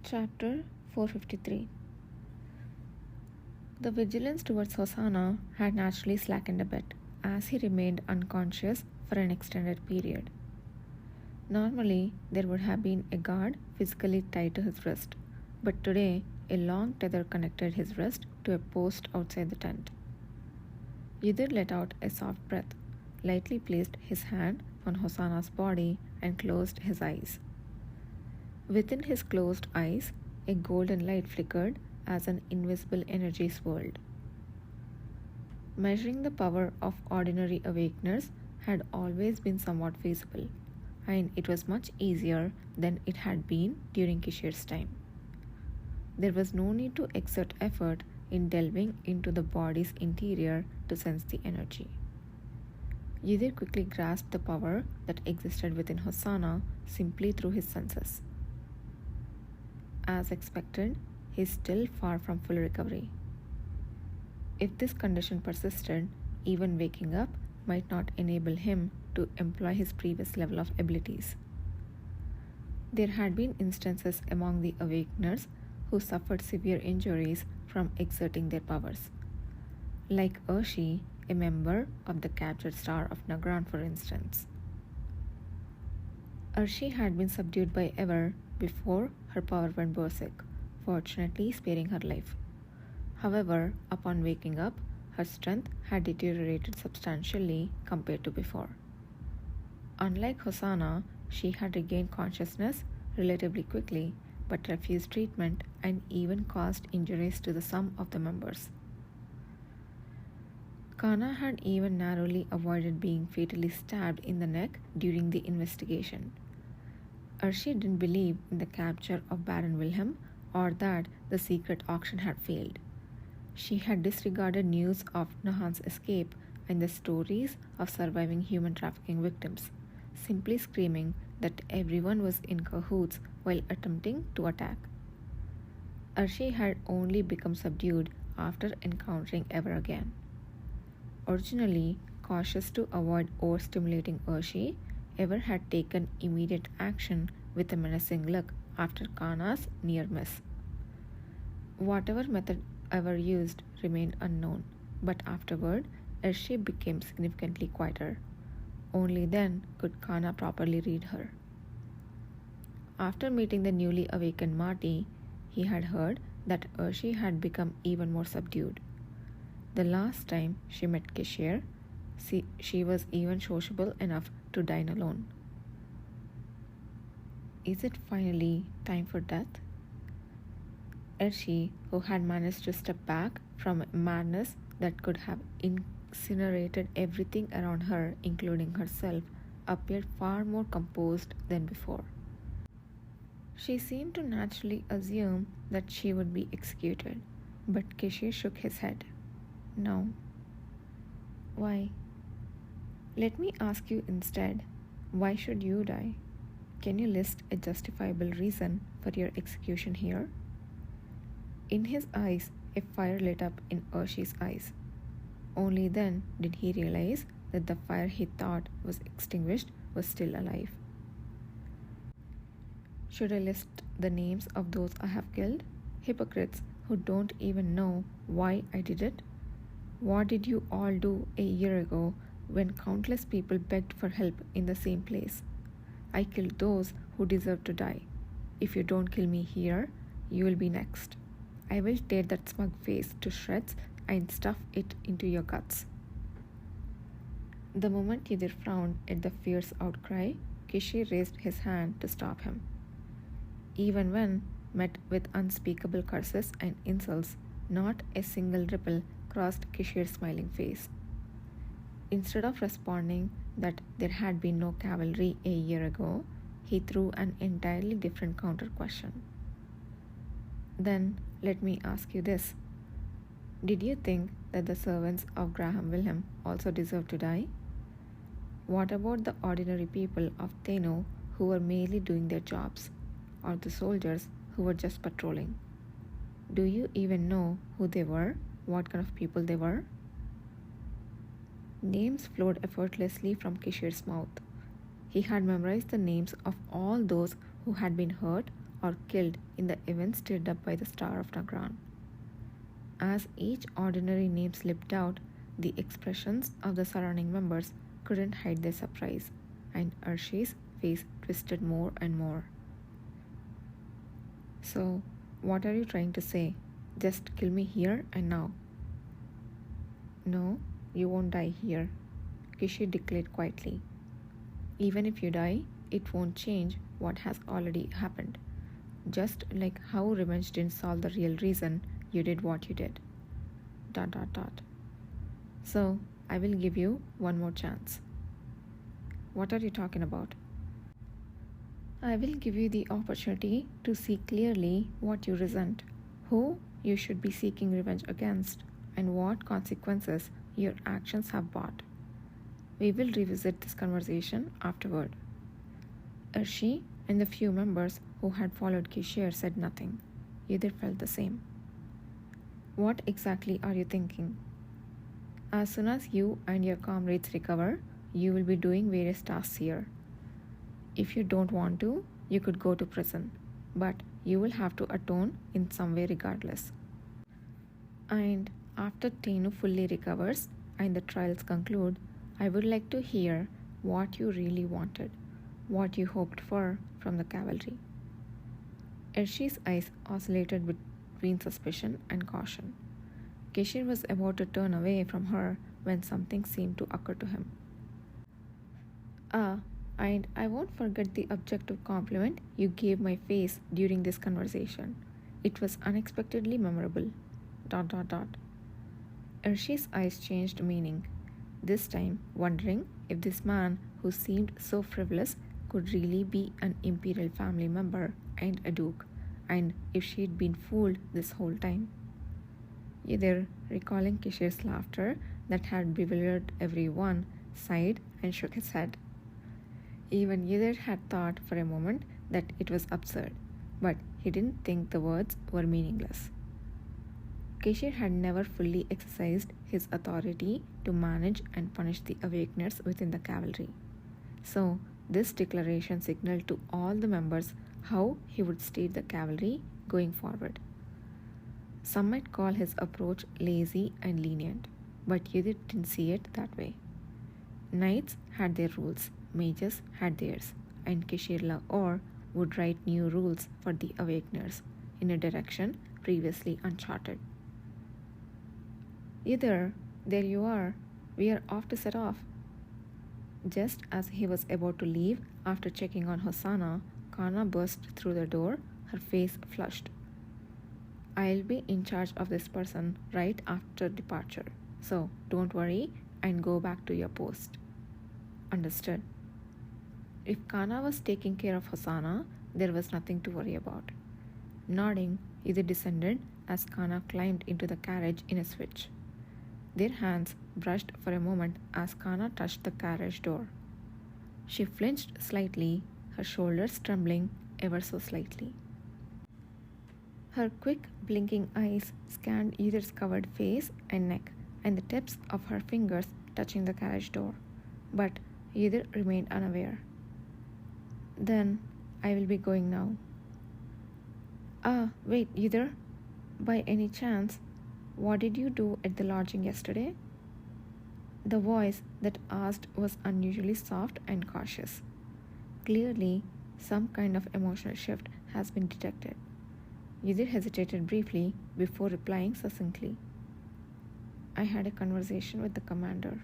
Chapter 453. The vigilance towards Hosanna had naturally slackened a bit, as he remained unconscious for an extended period. Normally, there would have been a guard physically tied to his wrist, but today a long tether connected his wrist to a post outside the tent. Yudir let out a soft breath, lightly placed his hand on Hosanna's body, and closed his eyes. Within his closed eyes, a golden light flickered as an invisible energy swirled. Measuring the power of ordinary awakeners had always been somewhat feasible, and it was much easier than it had been during Kishir's time. There was no need to exert effort in delving into the body's interior to sense the energy. Yudir quickly grasped the power that existed within Hosanna simply through his senses. As expected, he is still far from full recovery. If this condition persisted, even waking up might not enable him to employ his previous level of abilities. There had been instances among the awakeners who suffered severe injuries from exerting their powers, like Urshi, a member of the captured star of Nagran, for instance. Urshi had been subdued by Ever before her power went berserk, fortunately sparing her life. However, upon waking up, her strength had deteriorated substantially compared to before. Unlike Hosanna, she had regained consciousness relatively quickly, but refused treatment and even caused injuries to some of the members. Kana had even narrowly avoided being fatally stabbed in the neck during the investigation. Urshi didn't believe in the capture of Baron Wilhelm or that the secret auction had failed. She had disregarded news of Nahan's escape and the stories of surviving human trafficking victims, simply screaming that everyone was in cahoots while attempting to attack. Urshi had only become subdued after encountering Ever again. Originally cautious to avoid overstimulating Urshi, Ever had taken immediate action with a menacing look after Kana's near miss. Whatever method Ever used remained unknown, but afterward Urshi became significantly quieter. Only then could Kana properly read her. After meeting the newly awakened Marty, he had heard that Urshi had become even more subdued. The last time she met Kishir, she was even sociable enough to dine alone. Is it finally time for death? Urshi, who had managed to step back from a madness that could have incinerated everything around her, including herself, appeared far more composed than before. She seemed to naturally assume that she would be executed, but Kishir shook his head. No. Why? Let me ask you instead, why should you die? Can you list a justifiable reason for your execution here? In his eyes, a fire lit up in Urshi's eyes. Only then did he realize that the fire he thought was extinguished was still alive. Should I list the names of those I have killed? Hypocrites who don't even know why I did it? What did you all do a year ago when countless people begged for help in the same place? I killed those who deserve to die. If you don't kill me here, you will be next. I will tear that smug face to shreds and stuff it into your guts. The moment Yudir frowned at the fierce outcry, Kishir raised his hand to stop him. Even when met with unspeakable curses and insults, not a single ripple crossed Kishir's smiling face. Instead of responding that there had been no cavalry a year ago, he threw an entirely different counter question. Then let me ask you this. Did you think that the servants of Graham Wilhelm also deserve to die? What about the ordinary people of Tenno who were merely doing their jobs, or the soldiers who were just patrolling? Do you even know who they were, what kind of people they were? Names flowed effortlessly from Kishir's mouth. He had memorized the names of all those who had been hurt or killed in the event stirred up by the Star of Nagran. As each ordinary name slipped out, the expressions of the surrounding members couldn't hide their surprise, and Arshi's face twisted more and more. So, what are you trying to say? Just kill me here and now. No, you won't die here, Kishir declared quietly. Even if you die, it won't change what has already happened. Just like how revenge didn't solve the real reason you did what you did. ... So, I will give you one more chance. What are you talking about? I will give you the opportunity to see clearly what you resent, who you should be seeking revenge against, and what consequences your actions have brought. We will revisit this conversation afterward. Arshi and the few members who had followed Kishir said nothing. Either felt the same. What exactly are you thinking? As soon as you and your comrades recover, you will be doing various tasks here. If you don't want to, you could go to prison, but you will have to atone in some way regardless. And after Tenu fully recovers and the trials conclude, I would like to hear what you really wanted, what you hoped for from the cavalry. Arshi's eyes oscillated between suspicion and caution. Kishir was about to turn away from her when something seemed to occur to him. And I won't forget the objective compliment you gave my face during this conversation. It was unexpectedly memorable. ... Arshi's eyes changed meaning, this time wondering if this man who seemed so frivolous could really be an imperial family member and a duke, and if she'd been fooled this whole time. Yidhir, recalling Kishir's laughter that had bewildered everyone, sighed and shook his head. Even Yidhir had thought for a moment that it was absurd, but he didn't think the words were meaningless. Kishir had never fully exercised his authority to manage and punish the awakeners within the cavalry. So, this declaration signaled to all the members how he would steer the cavalry going forward. Some might call his approach lazy and lenient, but Yidhir didn't see it that way. Knights had their rules, mages had theirs, and Kishir Lahore would write new rules for the awakeners in a direction previously uncharted. Yidhir, there you are. We are off to set off. Just as he was about to leave after checking on Hosanna, Kana burst through the door, her face flushed. I'll be in charge of this person right after departure, so don't worry and go back to your post. Understood. If Kana was taking care of Hosanna, there was nothing to worry about. Nodding, Yidhir descended as Kana climbed into the carriage in a switch. Their hands brushed for a moment as Kana touched the carriage door. She flinched slightly, her shoulders trembling ever so slightly. Her quick, blinking eyes scanned Yidhir's covered face and neck and the tips of her fingers touching the carriage door, but Yidhir remained unaware. Then, I will be going now. Wait, Yidhir. By any chance, what did you do at the lodging yesterday? The voice that asked was unusually soft and cautious. Clearly, some kind of emotional shift has been detected. Yidhir hesitated briefly before replying succinctly. I had a conversation with the commander.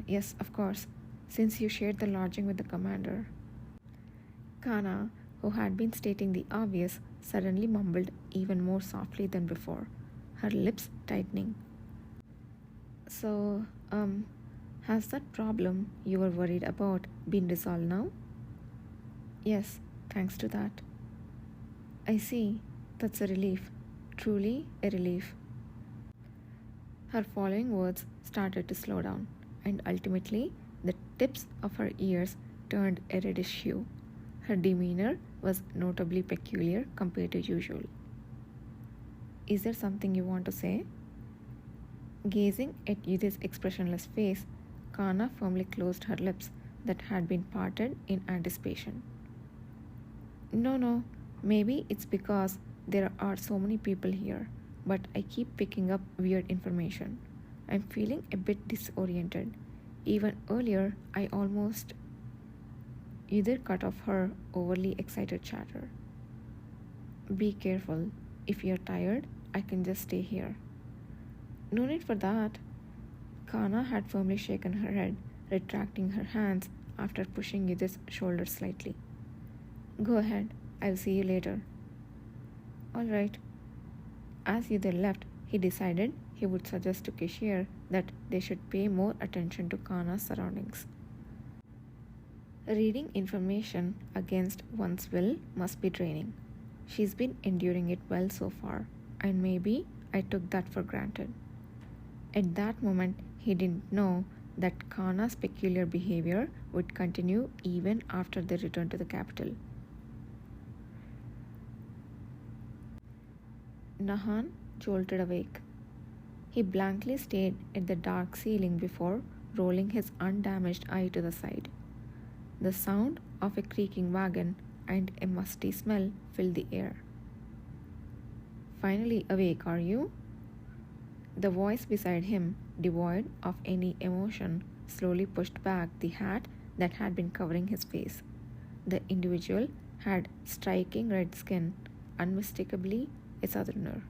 Yes, of course, since you shared the lodging with the commander. Kana, who had been stating the obvious, suddenly mumbled even more softly than before, her lips tightening. So, has that problem you were worried about been resolved now? Yes, thanks to that. I see. That's a relief. Truly a relief. Her following words started to slow down, and ultimately the tips of her ears turned a reddish hue. Her demeanor was notably peculiar compared to usual. Is there something you want to say? Gazing at Yidhir's expressionless face, Kana firmly closed her lips that had been parted in anticipation. No, no, maybe it's because there are so many people here, but I keep picking up weird information. I'm feeling a bit disoriented. Even earlier, I almost either cut off her overly excited chatter. Be careful. If you're tired, I can just stay here. No need for that. Kana had firmly shaken her head, retracting her hands after pushing Idit's shoulder slightly. Go ahead, I'll see you later. All right. As Idit left, he decided he would suggest to Kishir that they should pay more attention to Kana's surroundings. Reading information against one's will must be draining. She's been enduring it well so far, and maybe I took that for granted. At that moment, he didn't know that Kana's peculiar behavior would continue even after they returned to the capital. Nahan jolted awake. He blankly stared at the dark ceiling before rolling his undamaged eye to the side. The sound of a creaking wagon and a musty smell filled the air. Finally awake, are you? The voice beside him, devoid of any emotion, slowly pushed back the hat that had been covering his face. The individual had striking red skin, unmistakably a southerner.